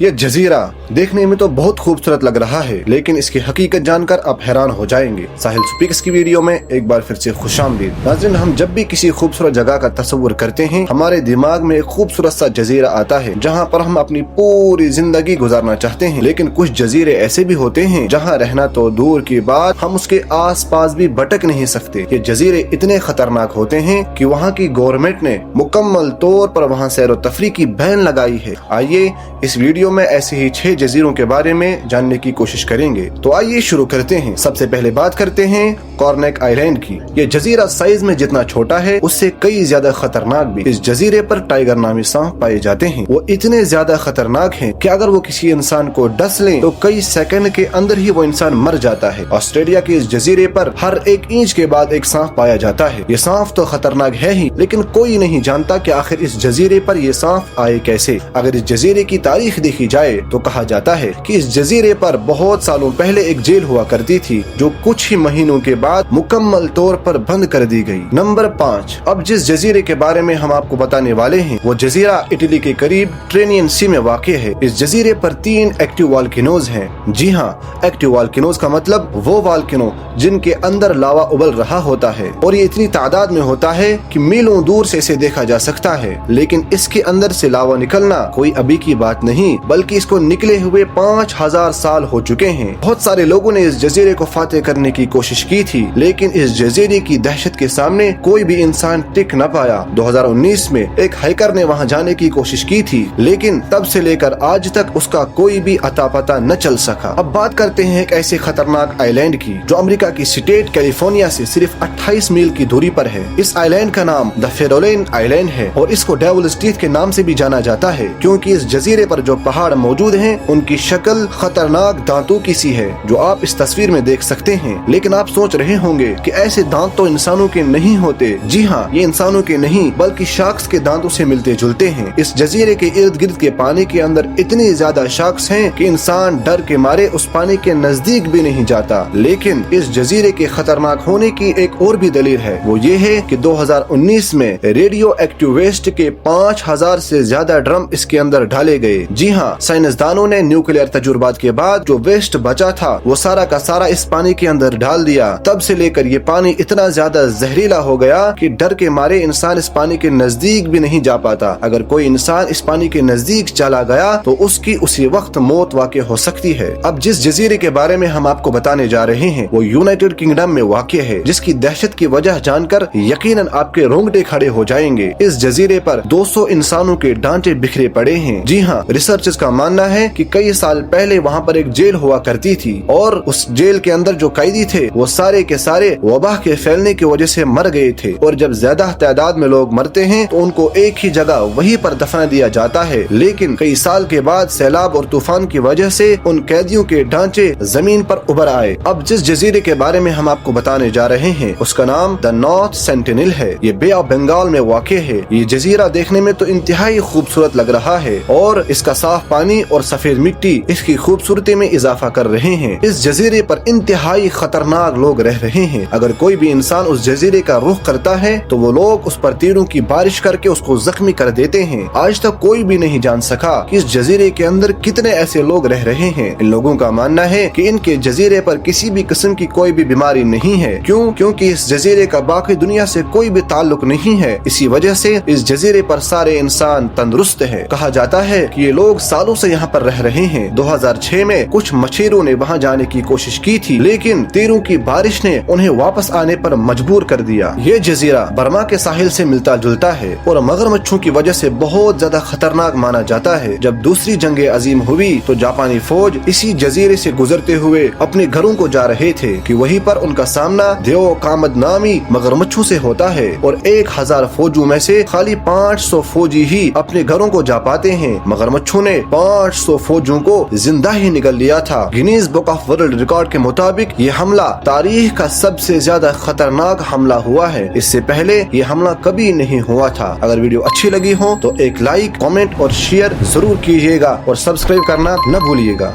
ये जजीरा देखने में तो बहुत खूबसूरत लग रहा है, लेकिन इसकी हकीकत जानकर आप हैरान हो जाएंगे। साहिल स्पीक्स की वीडियो में एक बार फिर से खुशामदीद। नाज़रीन, हम जब भी किसी खूबसूरत जगह का तस्वुर करते हैं, हमारे दिमाग में एक खूबसूरत सा जजीरा आता है जहाँ पर हम अपनी पूरी जिंदगी गुजारना चाहते हैं। लेकिन कुछ जजीरे ऐसे भी होते हैं जहाँ रहना तो दूर की बात, हम उसके आस पास भी भटक नहीं सकते। ये जजीरे इतने खतरनाक होते हैं कि वहाँ की गवर्नमेंट ने मुकम्मल तौर पर वहाँ सैर व तफरी की बैन लगाई है। आइए इस वीडियो में ऐसे ही 6 जजीरों के बारे में जानने की कोशिश करेंगे। तो आइए शुरू करते हैं। सबसे पहले बात करते हैं कॉर्नेक आइलैंड की। ये जजीरा साइज में जितना छोटा है उससे कई ज्यादा खतरनाक भी। इस जजीरे पर टाइगर नामी सांप पाए जाते हैं। वो इतने ज्यादा खतरनाक हैं कि अगर वो किसी इंसान को डस लें तो कई सेकंड के अंदर ही वो इंसान मर जाता है। ऑस्ट्रेलिया के इस जजीरे पर हर 1 इंच के बाद एक सांप पाया जाता है। ये सांप तो खतरनाक है ही, लेकिन कोई नहीं जानता कि आखिर इस जजीरे पर ये सांप आए कैसे। अगर इस जजीरे की तारीख देखी जाए तो कहा जाता है कि इस जजीरे पर बहुत सालों पहले एक जेल हुआ करती थी, जो कुछ ही महीनों के बाद मुकम्मल तौर पर बंद कर दी गई। नंबर 5। अब जिस जजीरे के बारे में हम आपको बताने वाले हैं वो जजीरा इटली के करीब ट्रेनियन सी में वाक़ है। इस जजीरे पर 3 एक्टिव वॉल्केनोज हैं। जी हाँ, एक्टिव वॉल्केनोज का मतलब वो वॉल्केनो जिनके अंदर लावा उबल रहा होता है, और ये इतनी तादाद में होता है कि मीलों दूर से इसे देखा जा सकता है। लेकिन इसके अंदर से लावा निकलना कोई अभी की बात नहीं, बल्कि इसको निकले हुए 5000 साल हो चुके हैं। बहुत सारे लोगों ने इस जजीरे को फातेह करने की कोशिश की थी, लेकिन इस जजीरे की दहशत के सामने कोई भी इंसान टिक न पाया। 2019 में एक हाइकर ने वहां जाने की कोशिश की थी, लेकिन तब से लेकर आज तक उसका कोई भी अता पता न चल सका। अब बात करते हैं एक ऐसे खतरनाक आइलैंड की जो अमेरिका की स्टेट कैलिफोर्निया से सिर्फ 28 मील की दूरी पर है। इस आइलैंड का नाम द फेरोलिन आइलैंड है और इसको डेविल्स टीथ के नाम से भी जाना जाता है, क्योंकि इस जजीरे पर जो पहाड़ मौजूद हैं उनकी शक्ल खतरनाक दांतों की सी है, जो आप इस तस्वीर में देख सकते हैं। लेकिन आप सोच रहे होंगे कि ऐसे दांत तो इंसानों के नहीं होते। जी हाँ, ये इंसानों के नहीं बल्कि शार्क्स के दांतों से मिलते जुलते हैं। इस जजीरे के इर्द गिर्द के पानी के अंदर इतने ज्यादा शार्क्स हैं कि इंसान डर के मारे उस पानी के नजदीक भी नहीं जाता। लेकिन इस जजीरे के खतरनाक होने की एक और भी दलील है, वो ये है कि 2019 में रेडियो एक्टिव वेस्ट के 5000 से ज्यादा ड्रम इसके अंदर डाले गए। जी हाँ, साइंसदानों ने न्यूक्लियर तजुर्बात के बाद जो वेस्ट बचा था वो सारा का सारा इस पानी के अंदर डाल दिया। तब से लेकर ये पानी इतना ज्यादा जहरीला हो गया कि डर के मारे इंसान इस पानी के नजदीक भी नहीं जा पाता। अगर कोई इंसान इस पानी के नजदीक चला गया तो उसकी उसी वक्त मौत वाक़ हो सकती है। अब जिस जजीरे के बारे में हम आपको बताने जा रहे हैं वो यूनाइटेड किंगडम में वाक़ है, जिसकी दहशत की वजह जानकर यकीनन आपके रोंगटे खड़े हो जाएंगे। इस जजीरे पर 200 इंसानों के डांटे बिखरे पड़े हैं। जी हाँ, रिसर्चर्स का मानना है कि कई साल पहले वहाँ पर एक जेल हुआ करती थी और उस जेल के अंदर जो कैदी थे वो सारे के सारे वबा के फैलने की वजह से मर गए थे। और जब ज्यादा तादाद में लोग मरते हैं तो उनको एक ही जगह वहीं पर दफना दिया जाता है। लेकिन कई साल के बाद सैलाब और तूफान की वजह से उन कैदियों के ढांचे जमीन पर उभर आए। अब जिस जजीरे के बारे में हम आपको बताने जा रहे हैं उसका नाम द नॉर्थ सेंटिनल है। ये बे ऑफ बंगाल में वाक़ है। ये जजीरा देखने में तो इंतहाई खूबसूरत लग रहा है और इसका साफ पानी और सफेद मिट्टी इसकी खूबसूरती में इजाफा कर रहे हैं। इस जजीरे पर इंतहाई खतरनाक लोग रह रहे हैं। अगर कोई भी इंसान उस जजीरे का रुख करता है तो वो लोग उस पर तीरों की बारिश करके उसको जख्मी कर देते हैं। आज तक कोई भी नहीं जान सका कि इस जजीरे के अंदर कितने ऐसे लोग रह रहे हैं। इन लोगों का मानना है कि इनके जजीरे पर किसी भी किस्म की कोई भी बीमारी नहीं है। क्यों? क्योंकि इस जजीरे का बाकी दुनिया से कोई भी ताल्लुक नहीं है। इसी वजह से इस जजीरे पर सारे इंसान तंदुरुस्त है। कहा जाता है कि ये लोग सालों से यहाँ पर रह रहे हैं। 2006 में कुछ मछेरों ने वहाँ जाने की कोशिश की थी, लेकिन तीरों की बारिश ने उन्हें वापस आने पर मजबूर कर दिया। ये जजीरा बर्मा के साहिल से मिलता जुलता है और मगरमच्छों की वजह से बहुत ज्यादा खतरनाक माना जाता है। जब दूसरी जंग अजीम हुई तो जापानी फौज इसी जजीरे से गुजरते हुए अपने घरों को जा रहे थे कि वहीं पर उनका सामना देओ कामद नामी मगरमच्छों से होता है और 1000 फौजों में से खाली 500 फौजी ही अपने घरों को जा पाते हैं। मगरमच्छों ने 500 फौजों को जिंदा ही निगल लिया था। Guinness book of world record के मुताबिक ये हमला तारीख का सबसे ज्यादा खतरनाक हमला हुआ है। इससे पहले ये हमला कभी नहीं हुआ था। अगर वीडियो अच्छी लगी हो तो एक लाइक, कमेंट और शेयर जरूर कीजिएगा और सब्सक्राइब करना न भूलिएगा।